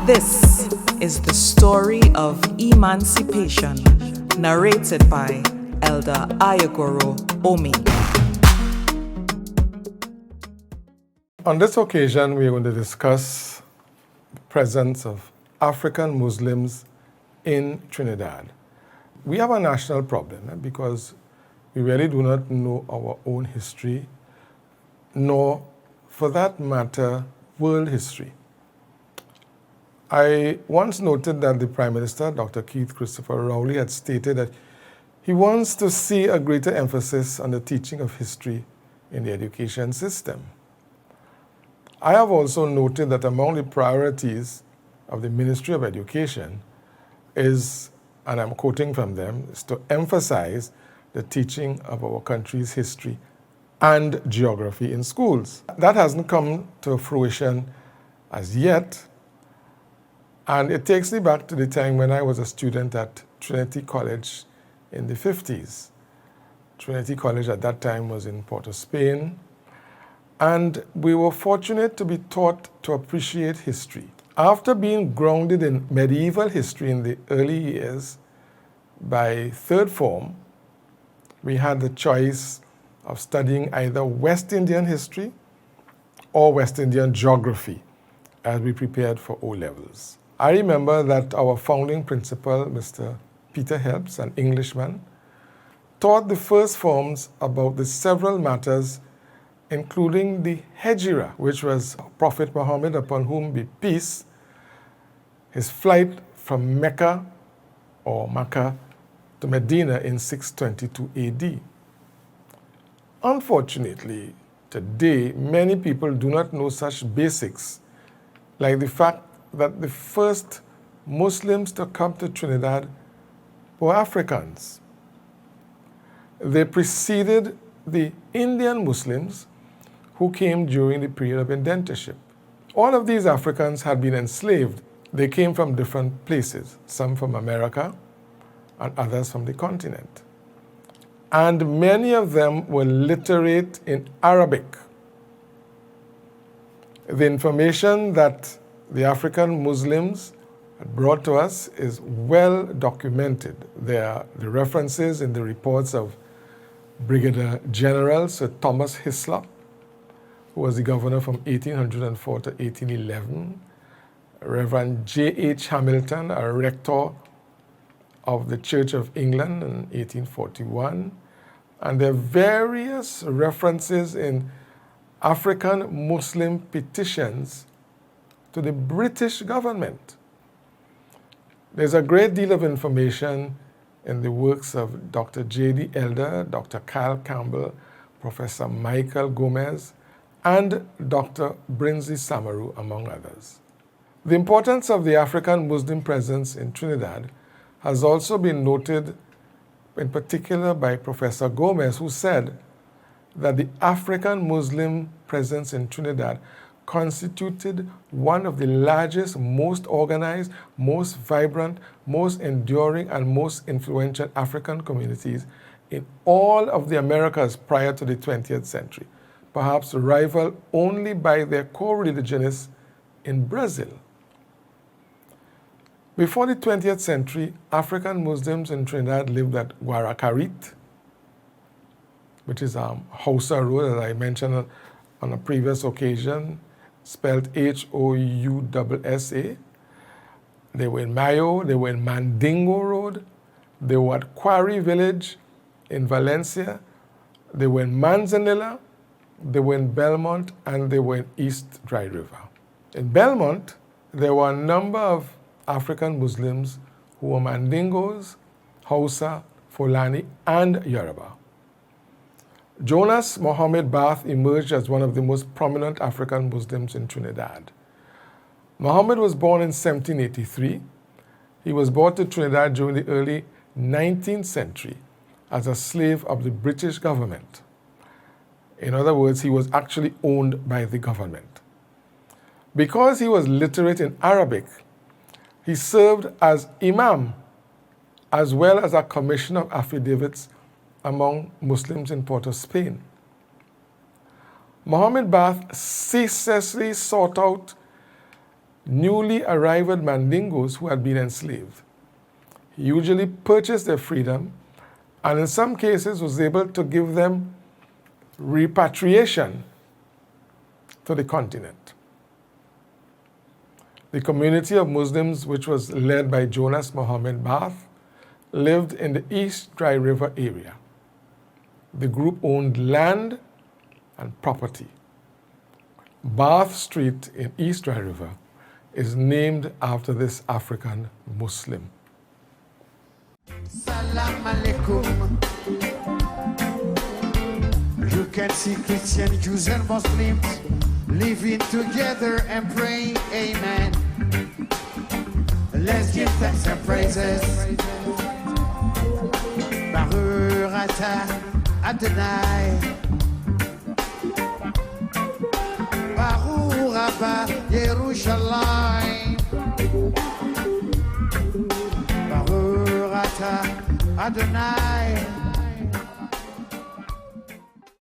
This is the story of emancipation, narrated by Elder Aiyegoro Ome. On this occasion, we are going to discuss the presence of African Muslims in Trinidad. We have a national problem because we really do not know our own history, nor, for that matter, world history. I once noted that the Prime Minister, Dr. Keith Christopher Rowley, had stated that he wants to see a greater emphasis on the teaching of history in the education system. I have also noted that among the priorities of the Ministry of Education is, and I'm quoting from them, is to emphasize the teaching of our country's history and geography in schools. That hasn't come to fruition as yet, and it takes me back to the time when I was a student at Trinity College in the 50s. Trinity College at that time was in Port of Spain, and we were fortunate to be taught to appreciate history. After being grounded in medieval history in the early years, by third form, we had the choice of studying either West Indian history or West Indian geography as we prepared for O-levels. I remember that our founding principal, Mr. Peter Helps, an Englishman, taught the first forms about the several matters, including the Hijrah, which was Prophet Muhammad, upon whom be peace, his flight from Mecca or Makkah to Medina in 622 AD. Unfortunately, today, many people do not know such basics, like the fact that the first Muslims to come to Trinidad were Africans. They preceded the Indian Muslims who came during the period of indentureship. All of these Africans had been enslaved. They came from different places, some from America and others from the continent. And many of them were literate in Arabic. The information that the African Muslims had brought to us is well documented. There are the references in the reports of Brigadier General Sir Thomas Hislop, who was the governor from 1804 to 1811, Reverend J.H. Hamilton, a rector of the Church of England in 1841, and there are various references in African Muslim petitions to the British government. There's a great deal of information in the works of Dr. J.D. Elder, Dr. Kyle Campbell, Professor Michael Gomez, and Dr. Brinsley Samaru, among others. The importance of the African Muslim presence in Trinidad has also been noted in particular by Professor Gomez, who said that the African Muslim presence in Trinidad constituted one of the largest, most organized, most vibrant, most enduring, and most influential African communities in all of the Americas prior to the 20th century, perhaps rivaled only by their co-religionists in Brazil. Before the 20th century, African Muslims in Trinidad lived at Guaracarit, which is Hausa Road, as I mentioned on a previous occasion, spelled Houssa. They were in Mayo, they were in Mandingo Road, they were at Quarry Village in Valencia, they were in Manzanilla, they were in Belmont, and they were in East Dry River. In Belmont, there were a number of African Muslims who were Mandingos, Hausa, Fulani, and Yoruba. Jonas Mohammed Bath emerged as one of the most prominent African Muslims in Trinidad. Mohammed was born in 1783. He was brought to Trinidad during the early 19th century as a slave of the British government. In other words, he was actually owned by the government. Because he was literate in Arabic, he served as imam, as well as a commissioner of affidavits among Muslims in Port of Spain. Mohammed Bath ceaselessly sought out newly arrived Mandingos who had been enslaved. He usually purchased their freedom and in some cases was able to give them repatriation to the continent. The community of Muslims, which was led by Jonas Muhammad Bath, lived in the East Dry River area. The group owned land and property. Bath Street in East Dry River is named after this African Muslim. Salam alaikum. You can see Christian, Jews and Muslims living together and praying amen. Let's give thanks and praises. Baruch atah Adonai. Baruch Abba Yerushalayim. Baruch atah Adonai.